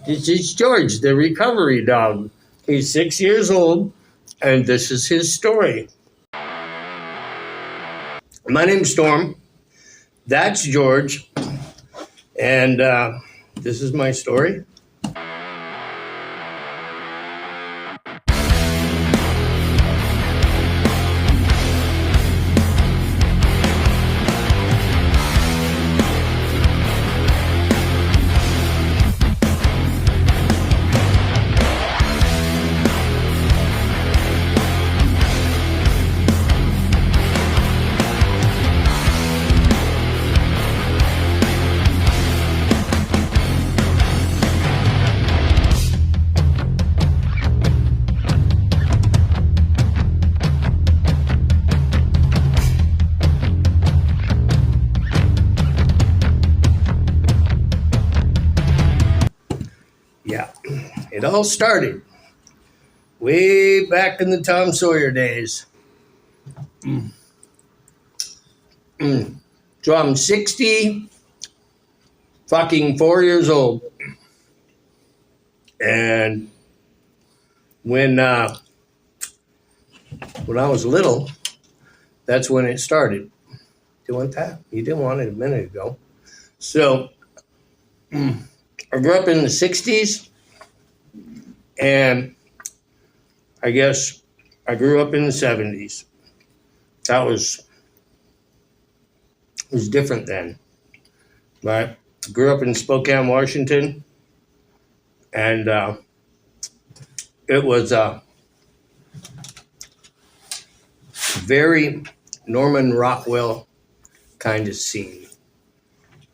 This is George, the recovery dog. He's 6 years old, and this is his story. My name's Storm. That's George, and this is my story. Yeah, it all started way back in the Tom Sawyer days. So I'm 60 fucking 4 years old. And when I was little, that's when it started. Do you want that? You didn't want it a minute ago. So I grew up in the 60s, and I guess I grew up in the 70s. It was different then. But I grew up in Spokane, Washington, and it was a very Norman Rockwell kind of scene,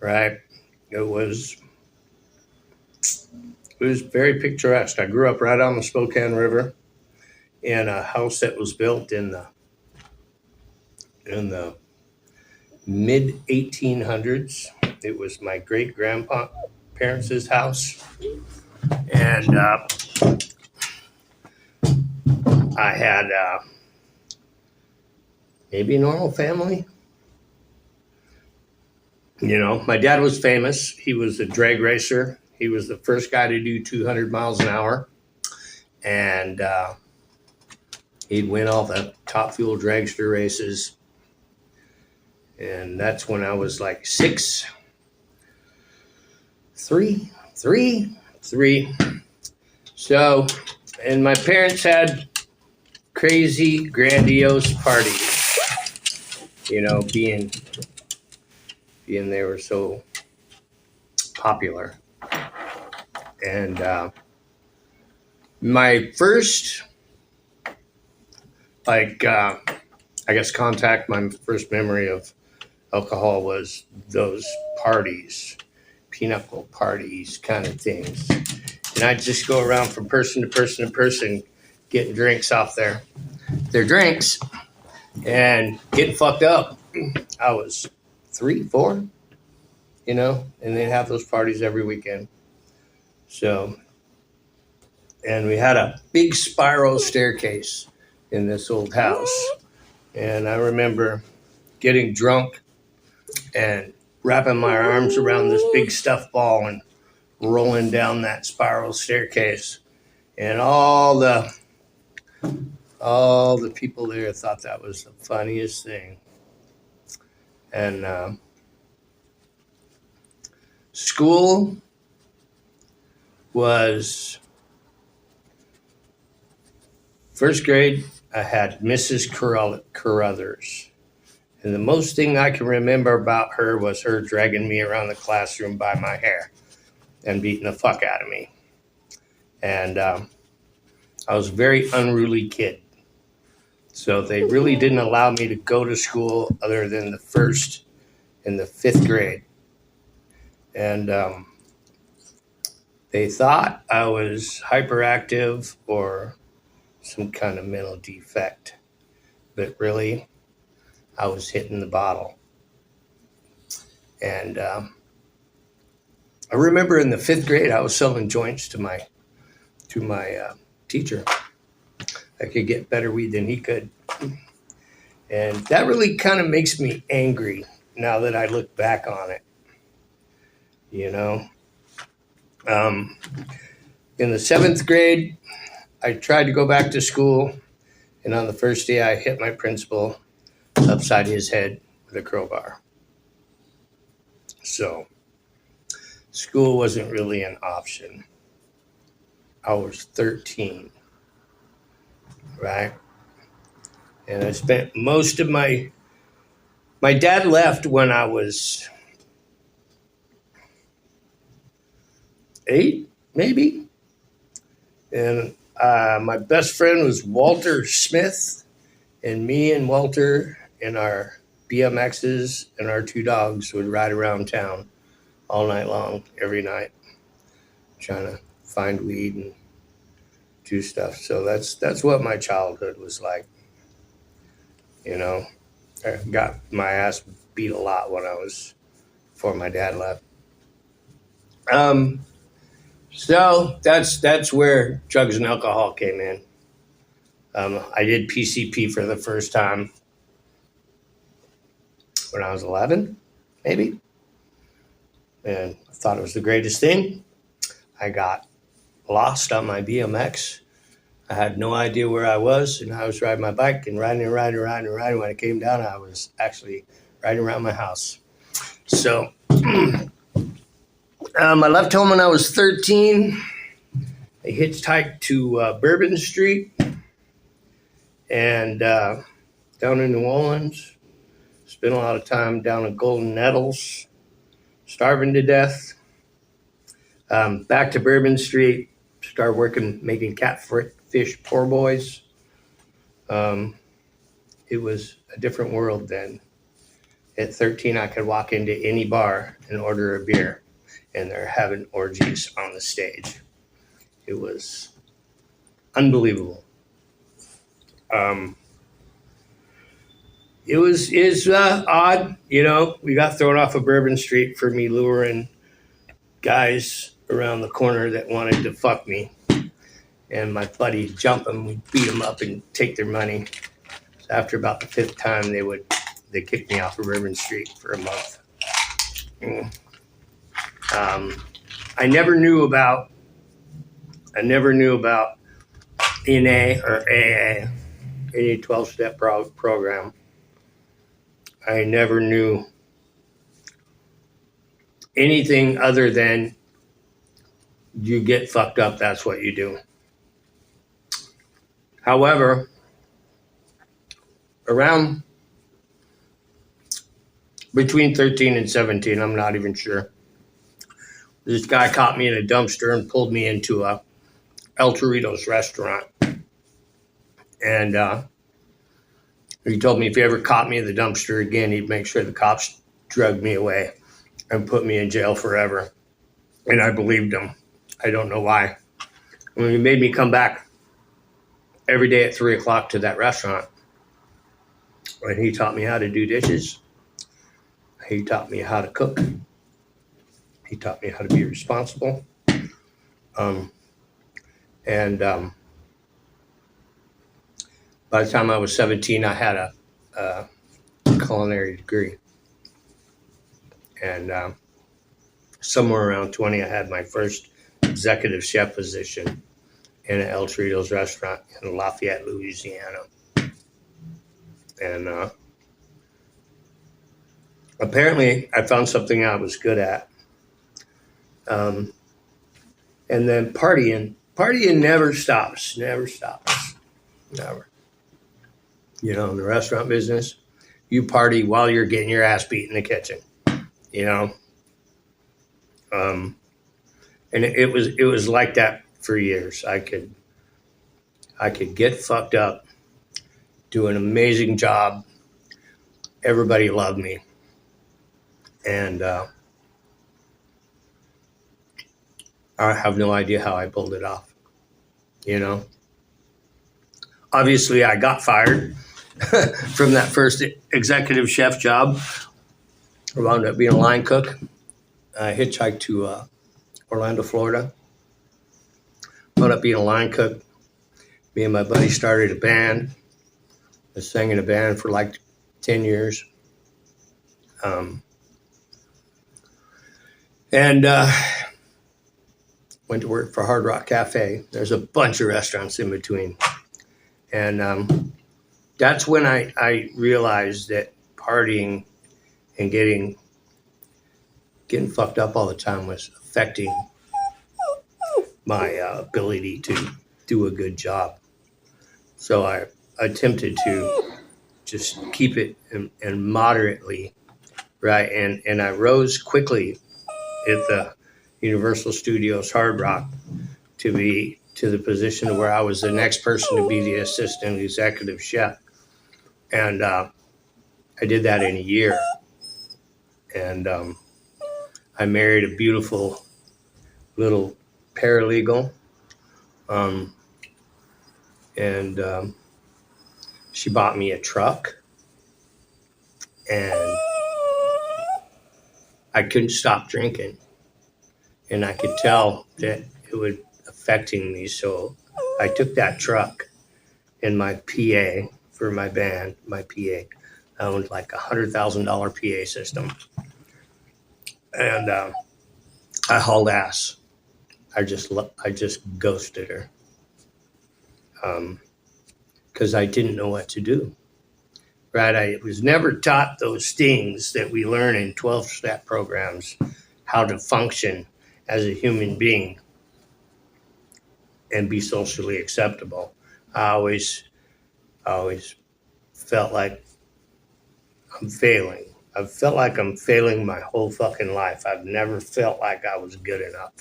right? It was very picturesque. I grew up right on the Spokane River in a house that was built in the mid 1800s. It was my great grandparents' house, and I had maybe a normal family. You know, my dad was famous. He was a drag racer. He was the first guy to do 200 miles an hour. And he'd win all the Top Fuel dragster races. And that's when I was like three. So, and my parents had crazy, grandiose parties. You know, being they were so popular. And my first, I guess, my first memory of alcohol was those parties, pinochle parties kind of things. And I'd just go around from person to person to person, getting drinks off their drinks and getting fucked up. I was 3, 4, you know, and they'd have those parties every weekend. So, and we had a big spiral staircase in this old house. And I remember getting drunk and wrapping my arms around this big stuffed ball and rolling down that spiral staircase. And all the people there thought that was the funniest thing. And school was first grade. I had Mrs. Carruthers. And the most thing I can remember about her was her dragging me around the classroom by my hair and beating the fuck out of me. And I was a very unruly kid. So they really didn't allow me to go to school other than the first and the 5th grade. And they thought I was hyperactive or some kind of mental defect. But really, I was hitting the bottle. And I remember in the 5th grade, I was selling joints to my teacher. I could get better weed than he could. And that really kind of makes me angry now that I look back on it. You know, Um, in the 7th grade, I tried to go back to school, and on the first day, I hit my principal upside his head with a crowbar. So school wasn't really an option. I was 13, right? And I spent most of my dad left when I was 8, maybe. And my best friend was Walter Smith, and me and Walter and our BMXs and our 2 dogs would ride around town all night long, every night, trying to find weed and do stuff. So that's what my childhood was like. You know, I got my ass beat a lot when I was before my dad left. So that's where drugs and alcohol came in. I did PCP for the first time when I was 11, maybe, and I thought it was the greatest thing. I got lost on my BMX. I had no idea where I was, and I was riding my bike and riding. When I came down, I was actually riding around my house. So I left home when I was 13. I hitchhiked to Bourbon Street and down in New Orleans. Spent a lot of time down at Golden Nettles, starving to death. Back to Bourbon Street, started working, making catfish poor boys. It was a different world then. At 13, I could walk into any bar and order a beer, and they're having orgies on the stage. It was unbelievable. It was odd, you know. We got thrown off of Bourbon Street for me luring guys around the corner that wanted to fuck me, and my buddy jump them, we'd beat them up and take their money. So after about the 5th time, they kicked me off of Bourbon Street for a month. I never knew about NA or AA, any 12-step program. I never knew anything other than you get fucked up, that's what you do. However, around between 13 and 17, I'm not even sure, this guy caught me in a dumpster and pulled me into a El Torito's restaurant. And he told me if he ever caught me in the dumpster again, he'd make sure the cops drugged me away and put me in jail forever. And I believed him. I don't know why. When he made me come back every day at 3 o'clock to that restaurant, and he taught me how to do dishes. He taught me how to cook. He taught me how to be responsible. By the time I was 17, I had a culinary degree. And somewhere around 20, I had my first executive chef position in an El Torito's restaurant in Lafayette, Louisiana. And apparently, I found something I was good at. And then partying never stops, never. You know, in the restaurant business, you party while you're getting your ass beat in the kitchen, you know. And it was like that for years. I could get fucked up, do an amazing job. Everybody loved me. And I have no idea how I pulled it off, you know. Obviously, I got fired from that first executive chef job. I wound up being a line cook. I hitchhiked to Orlando, Florida. Wound up being a line cook. Me and my buddy started a band. I sang in a band for like 10 years. And went to work for Hard Rock Cafe. There's a bunch of restaurants in between. And that's when I realized that partying and getting fucked up all the time was affecting my ability to do a good job. So I attempted to just keep it and moderately, right? And I rose quickly at the Universal Studios Hard Rock to the position where I was the next person to be the assistant executive chef. And I did that in a year. And I married a beautiful little paralegal. And she bought me a truck. And I couldn't stop drinking. And I could tell that it was affecting me. So I took that truck and my PA for my band, my PA. I owned like $100,000 PA system. And I hauled ass. I just ghosted her. Because I didn't know what to do. Right? I was never taught those things that we learn in 12-step programs, how to function as a human being and be socially acceptable. I always felt like I'm failing. I've felt like I'm failing my whole fucking life. I've never felt like I was good enough.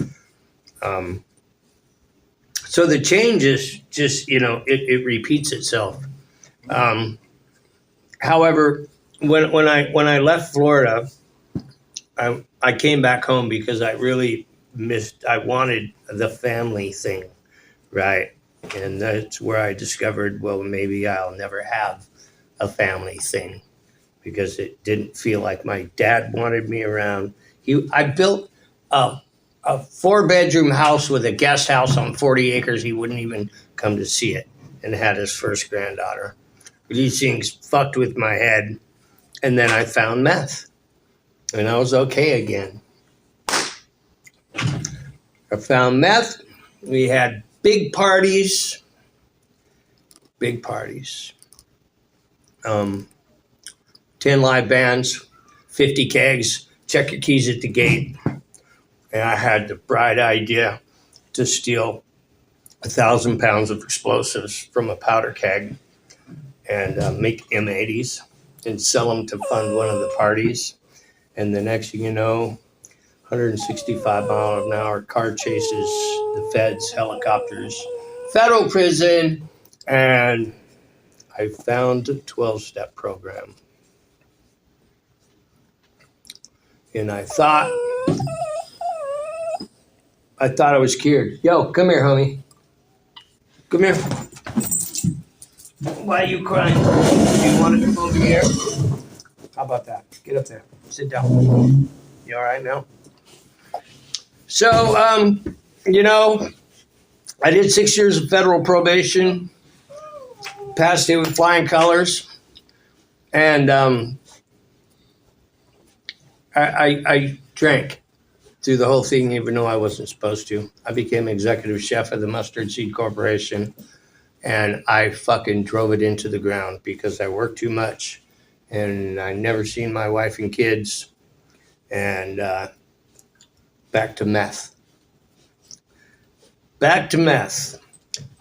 So the change is just, it repeats itself. However, when I left Florida, I came back home because I really I wanted the family thing, right? And that's where I discovered, well, maybe I'll never have a family thing because it didn't feel like my dad wanted me around. I built a 4-bedroom house with a guest house on 40 acres. He wouldn't even come to see it, and had his first granddaughter. These things fucked with my head. And then I found meth, and I was okay again. I found meth. We had big parties. 10 live bands, 50 kegs, check your keys at the gate. And I had the bright idea to steal 1,000 pounds of explosives from a powder keg and make M80s and sell them to fund one of the parties. And the next thing you know, 165 mile an hour car chases, the feds, helicopters, federal prison, and I found a 12-step program. And I thought I was cured. Yo, come here, homie. Come here. Why are you crying? Do you want to come over here? How about that? Get up there. Sit down. You all right now? So, I did 6 years of federal probation, passed it with flying colors, and I drank through the whole thing, even though I wasn't supposed to. I became executive chef of the Mustard Seed Corporation, and I fucking drove it into the ground because I worked too much, and I never seen my wife and kids, and back to meth.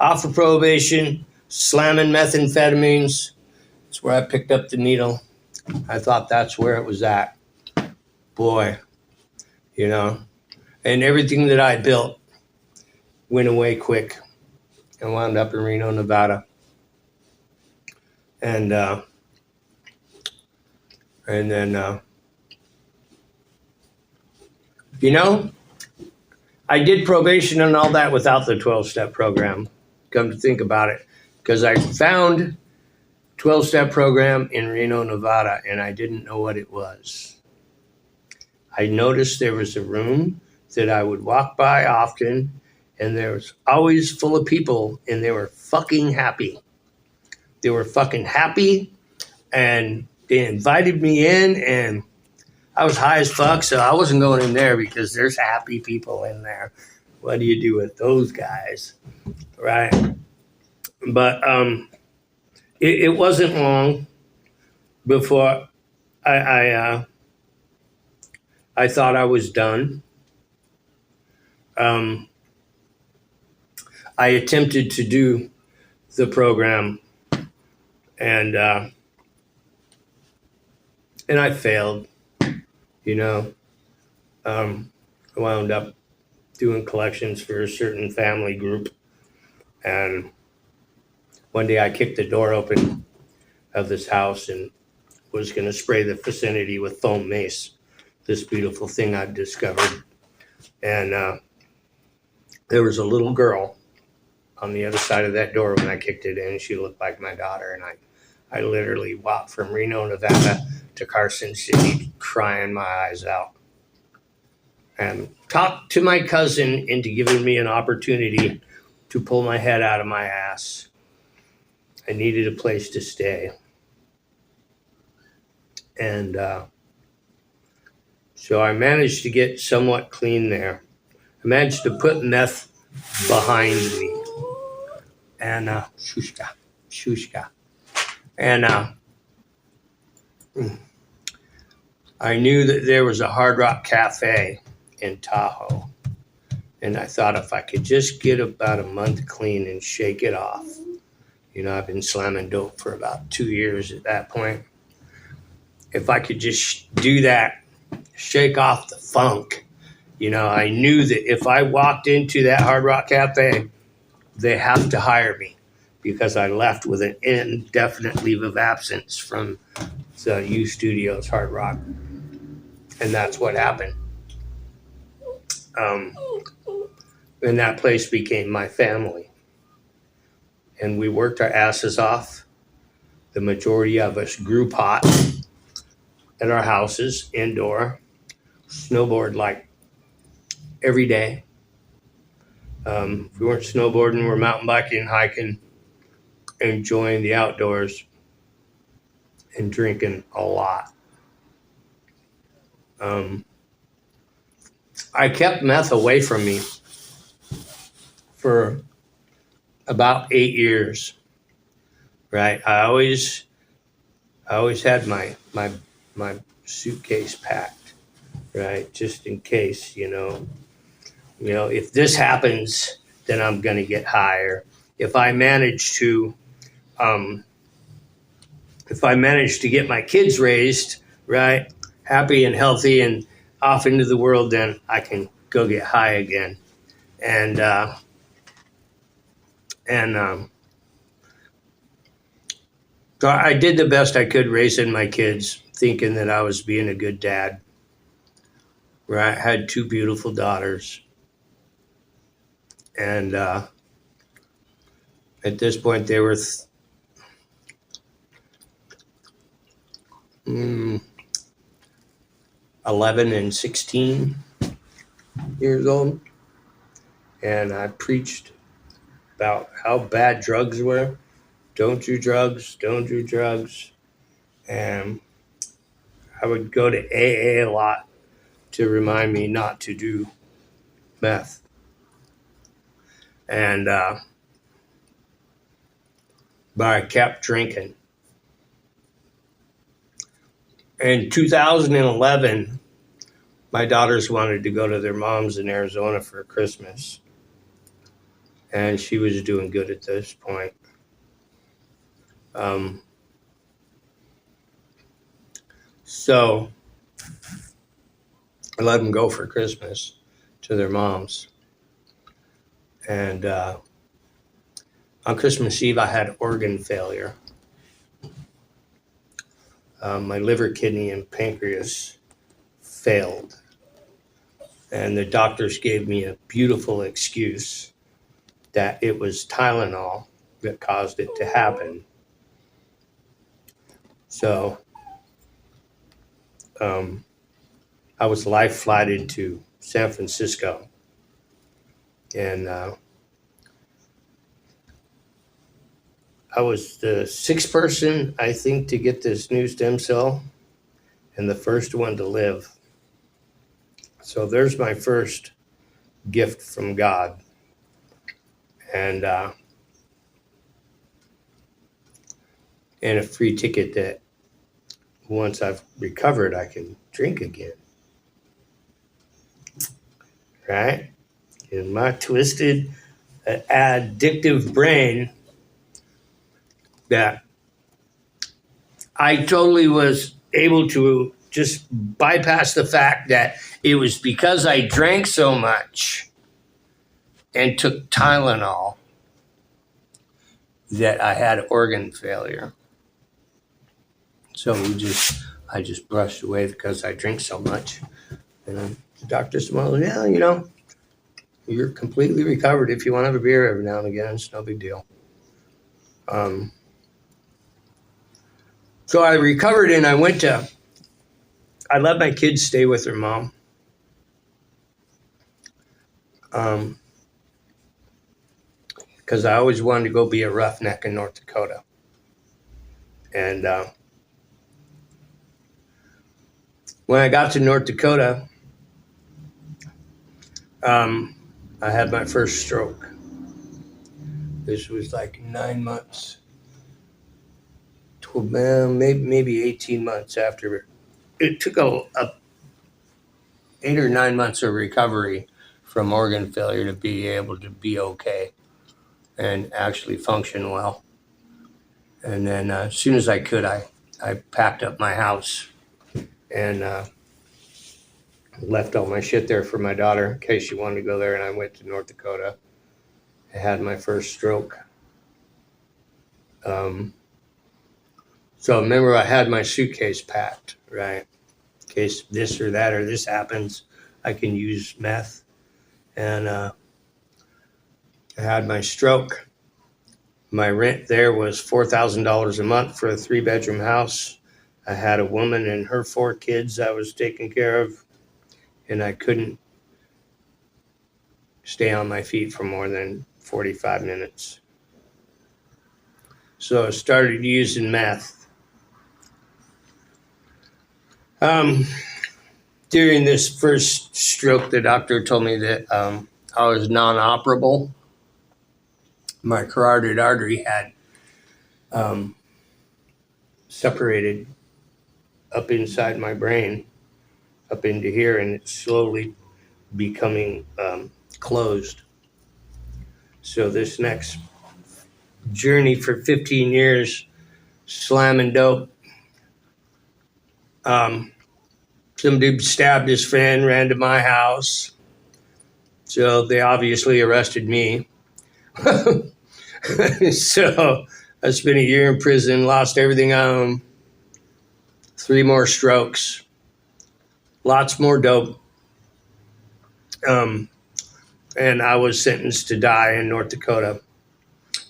Off of probation, slamming methamphetamines. That's where I picked up the needle. I thought that's where it was at. Boy, and everything that I built went away quick and wound up in Reno, Nevada. And then, I did probation and all that without the 12-step program. Come to think about it, because I found 12-step program in Reno, Nevada, and I didn't know what it was. I noticed there was a room that I would walk by often, and there was always full of people, and they were fucking happy. And they invited me in, and I was high as fuck, so I wasn't going in there because there's happy people in there. What do you do with those guys, right? But it wasn't long before I thought I was done. Um, I attempted to do the program, and I failed. You know, I wound up doing collections for a certain family group, and one day I kicked the door open of this house and was going to spray the vicinity with foam mace. This beautiful thing I'd discovered, and there was a little girl on the other side of that door when I kicked it in. She looked like my daughter, and I literally walked from Reno, Nevada to Carson City crying my eyes out. And talked to my cousin into giving me an opportunity to pull my head out of my ass. I needed a place to stay. And so I managed to get somewhat clean there. I managed to put meth behind me. And shushka. And I knew that there was a Hard Rock Cafe in Tahoe. And I thought if I could just get about a month clean and shake it off. You know, I've been slamming dope for about 2 years at that point. If I could just do that, shake off the funk. You know, I knew that if I walked into that Hard Rock Cafe, they have to hire me because I left with an indefinite leave of absence from the U Studios Hard Rock. And that's what happened. And that place became my family. And we worked our asses off. The majority of us grew pot at our houses, indoor, snowboard like every day. If we weren't snowboarding, we're mountain biking, hiking, enjoying the outdoors, and drinking a lot. I kept meth away from me for about 8 years, right? I always had my suitcase packed, right? Just in case, you know, if this happens, then I'm going to get higher. If I manage to get my kids raised, right, happy and healthy and off into the world, then I can go get high again. And so I did the best I could raising my kids, thinking that I was being a good dad. Right, I had 2 beautiful daughters. And at this point, they were 11 and 16 years old. And I preached about how bad drugs were. Don't do drugs. And I would go to AA a lot to remind me not to do meth. And but I kept drinking. In 2011, my daughters wanted to go to their mom's in Arizona for Christmas. And she was doing good at this point. So I let them go for Christmas to their mom's. And on Christmas Eve, I had organ failure. My liver, kidney, and pancreas failed. And the doctors gave me a beautiful excuse that it was Tylenol that caused it to happen. So I was life flighted to San Francisco. And I was the 6th person, I think, to get this new stem cell and the first one to live. So there's my first gift from God. And a free ticket that once I've recovered, I can drink again. Right? In my twisted, addictive brain, that I totally was able to just bypass the fact that it was because I drank so much and took Tylenol that I had organ failure. So I just brushed away because I drink so much. And the doctor said, well, yeah, you're completely recovered. If you want to have a beer every now and again, it's no big deal. So I recovered and I let my kids stay with their mom. Because I always wanted to go be a roughneck in North Dakota. And when I got to North Dakota, I had my first stroke. This was like 9 months, 12, maybe 18 months after. It took a 8 or 9 months of recovery from organ failure to be able to be okay and actually function well. And then as soon as I could, I packed up my house and left all my shit there for my daughter in case she wanted to go there. And I went to North Dakota. I had my first stroke. So remember, I had my suitcase packed, right? In case this or that or this happens, I can use meth. And I had my stroke. My rent there was $4,000 a month for a 3-bedroom house. I had a woman and her 4 kids I was taking care of, and I couldn't stay on my feet for more than 45 minutes. So I started using meth. During this first stroke, the doctor told me that I was non-operable. My carotid artery had separated up inside my brain, up into here, and it's slowly becoming closed. So this next journey for 15 years, slamming dope. Some dude stabbed his friend, ran to my house. So they obviously arrested me. So I spent a year in prison, lost everything I owned, 3 more strokes, lots more dope. And I was sentenced to die in North Dakota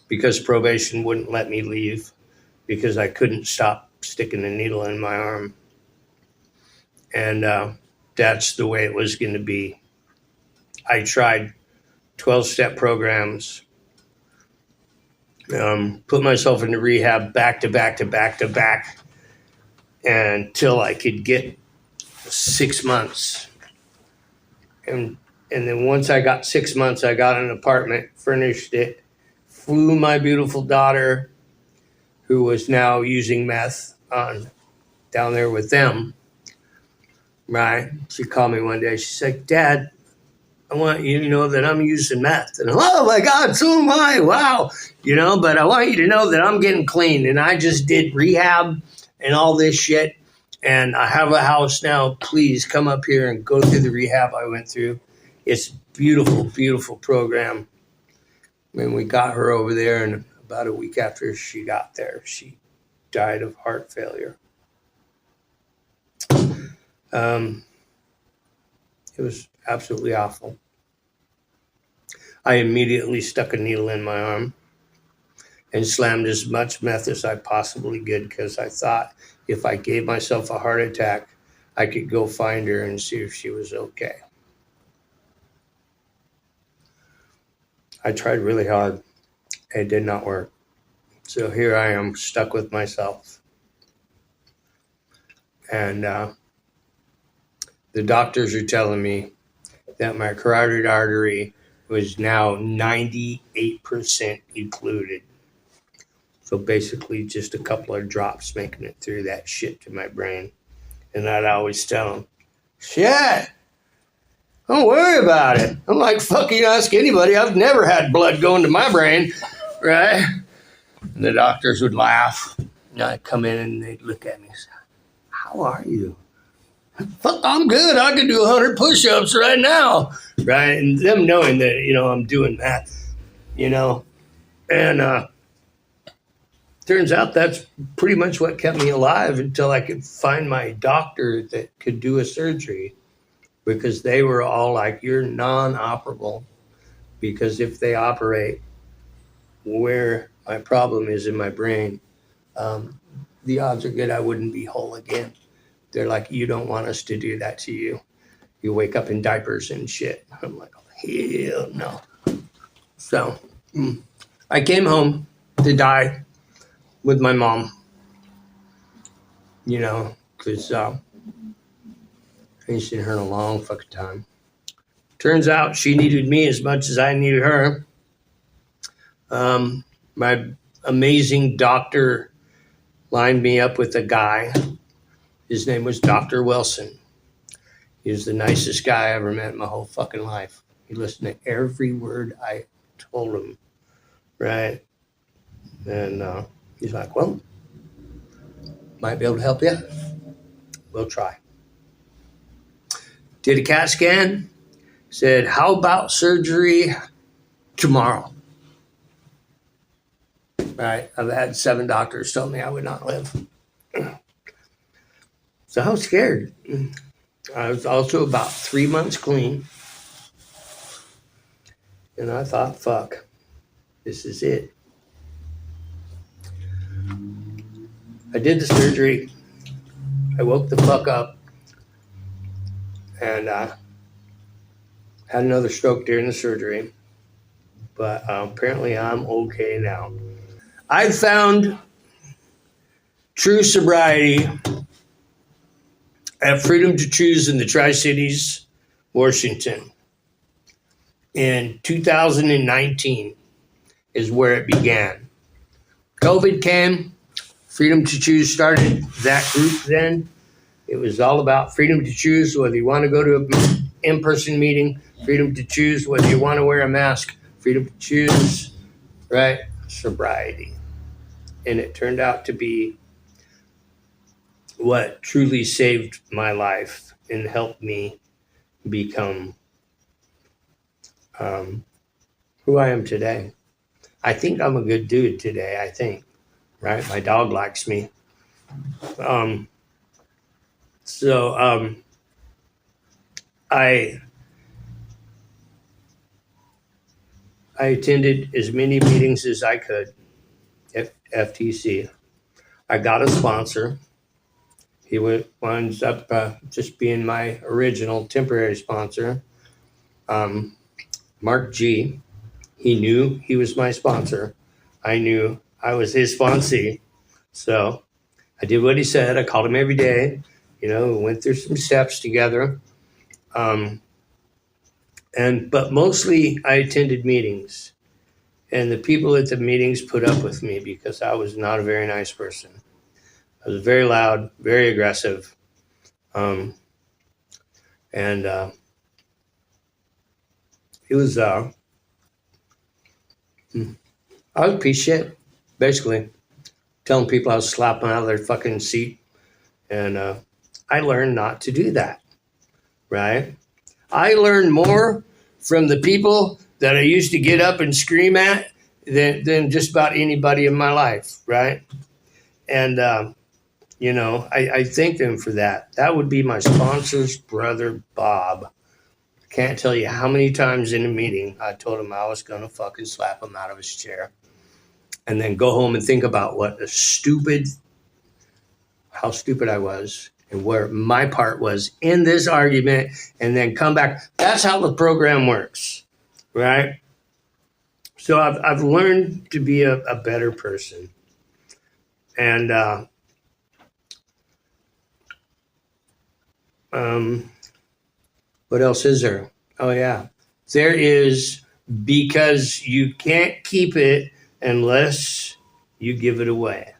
because probation wouldn't let me leave because I couldn't stop sticking the needle in my arm. And that's the way it was going to be. I tried 12-step programs, put myself into rehab back to back until I could get 6 months. And then once I got 6 months, I got an apartment, furnished it, flew my beautiful daughter, who was now using meth, on down there with them. Right? She called me one day. She's like, Dad, I want you to know that I'm using meth. And oh my God, so am I. Wow. But I want you to know that I'm getting clean. And I just did rehab and all this shit. And I have a house now. Please come up here and go through the rehab I went through. It's a beautiful, beautiful program. When we got her over there, and about a week after she got there, she died of heart failure. It was absolutely awful. I immediately stuck a needle in my arm and slammed as much meth as I possibly could because I thought if I gave myself a heart attack, I could go find her and see if she was okay. I tried really hard. It did not work. So here I am stuck with myself. And the doctors are telling me that my carotid artery was now 98% occluded. So basically just a couple of drops making it through that shit to my brain. And I'd always tell them, shit, don't worry about it. I'm like, fucking ask anybody. I've never had blood going to my brain, right? And the doctors would laugh. And I'd come in and they'd look at me and say, how are you? Fuck, I'm good. I could do 100 push-ups right now, right? And them knowing that, I'm doing that, and turns out that's pretty much what kept me alive until I could find my doctor that could do a surgery, because they were all like, you're non-operable, because if they operate where my problem is in my brain, the odds are good I wouldn't be whole again. They're like, you don't want us to do that to you. You wake up in diapers and shit. I'm like, oh, hell no. So I came home to die with my mom, because I ain't seen her in a long fucking time. Turns out she needed me as much as I needed her. My amazing doctor lined me up with a guy. His name was Dr. Wilson. He was the nicest guy I ever met in my whole fucking life. He listened to every word I told him, right? And he's like, well, might be able to help you. We'll try. Did a CAT scan. Said, how about surgery tomorrow? Right? I've had 7 doctors tell me I would not live. So I was scared. I was also about 3 months clean. And I thought, fuck, this is it. I did the surgery. I woke the fuck up. And had another stroke during the surgery. But apparently I'm okay now. I found true sobriety at Freedom to Choose in the Tri-Cities, Washington. In 2019 is where it began. COVID came. Freedom to Choose started that group then. It was all about freedom to choose whether you want to go to an in-person meeting, freedom to choose whether you want to wear a mask, freedom to choose, right? Sobriety. And it turned out to be what truly saved my life and helped me become who I am today. I think I'm a good dude today, I think, right? My dog likes me. I attended as many meetings as I could at FTC. I got a sponsor. He winds up just being my original temporary sponsor, Mark G. He knew he was my sponsor. I knew I was his sponsee. So I did what he said. I called him every day. We went through some steps together. But mostly I attended meetings. And the people at the meetings put up with me because I was not a very nice person. I was very loud, very aggressive. It was, I was a piece of shit, basically. Telling people I was slapping out of their fucking seat. And I learned not to do that, right? I learned more from the people that I used to get up and scream at than just about anybody in my life, right? And, I thank them for that. That would be my sponsor's brother, Bob. Can't tell you how many times in a meeting I told him I was going to fucking slap him out of his chair. And then go home and think about how stupid I was and where my part was in this argument, and then come back. That's how the program works, right? So I've learned to be a better person. And what else is there? Oh, yeah. There is, because you can't keep it unless you give it away.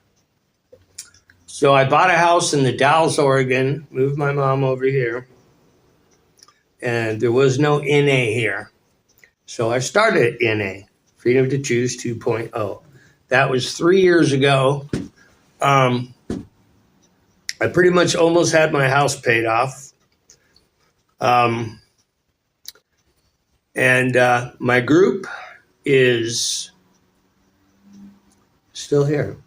So I bought a house in the Dalles, Oregon, moved my mom over here, and there was no NA here. So I started NA, Freedom to Choose 2.0. That was 3 years ago. I pretty much almost had my house paid off. And my group is still here.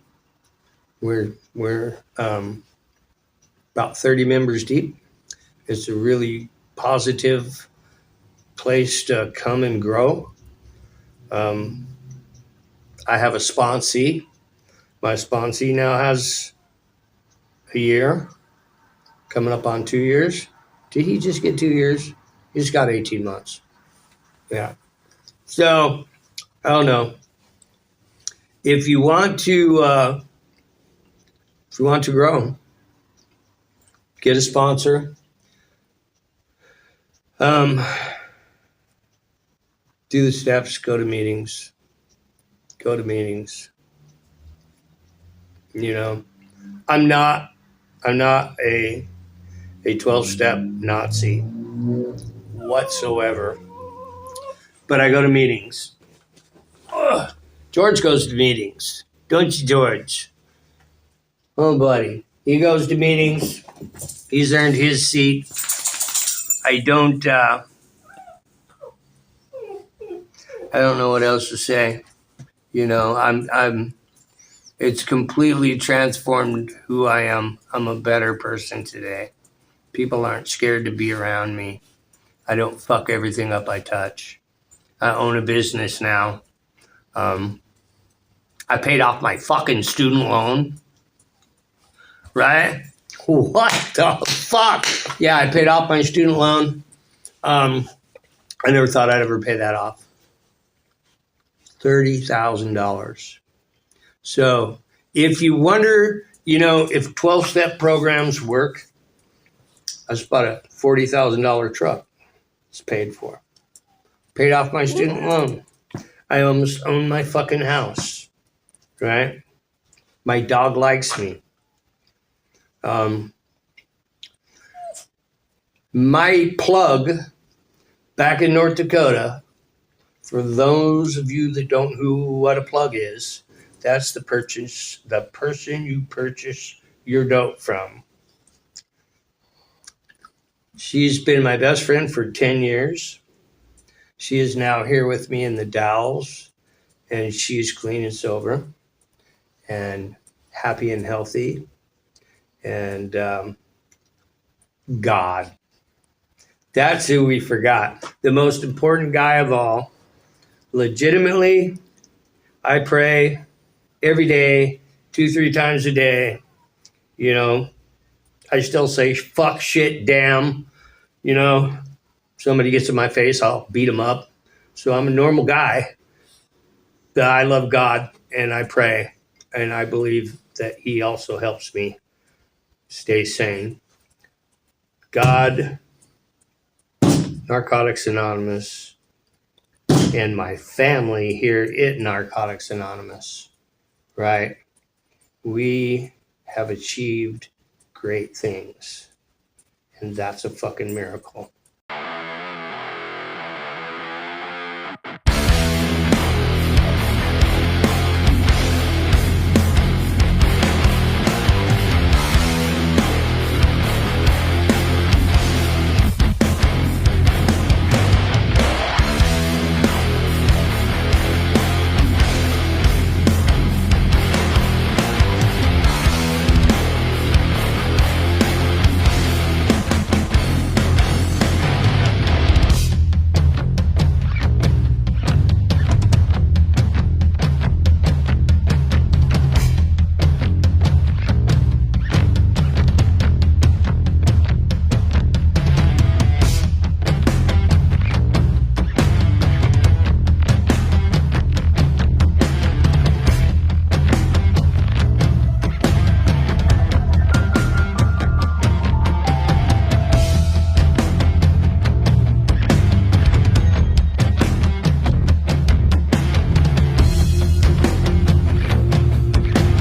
We're about 30 members deep. It's a really positive place to come and grow. I have a sponsee. My sponsee now has a year, coming up on 2 years. Did he just get 2 years? He's got 18 months. Yeah. So I don't know. If you want to grow, get a sponsor. Do the steps. Go to meetings. You know, I'm not a 12-step Nazi whatsoever, but I go to meetings. Ugh. George goes to meetings, don't you, George? Oh, buddy, he goes to meetings. He's earned his seat. I don't know what else to say. It's completely transformed who I am. I'm a better person today. People aren't scared to be around me. I don't fuck everything up I touch. I own a business now. I paid off my fucking student loan. Right? What the fuck? Yeah, I paid off my student loan. I never thought I'd ever pay that off. $30,000. So if you wonder, if 12-step programs work, I just bought a $40,000 truck. It's paid for. Paid off my student loan. I almost own my fucking house. Right? My dog likes me. My plug back in North Dakota, for those of you that don't know what a plug is, that's the person you purchase your dope from. She's been my best friend for 10 years. She is now here with me in the Dalles, and she's clean and sober and happy and healthy. And God. That's who we forgot. The most important guy of all. Legitimately, I pray every day, 2-3 times a day. I still say fuck, shit, damn. Somebody gets in my face, I'll beat them up. So I'm a normal guy. But I love God and I pray. And I believe that he also helps me stay sane. God, Narcotics Anonymous, and my family here at Narcotics Anonymous, right? We have achieved great things. And that's a fucking miracle.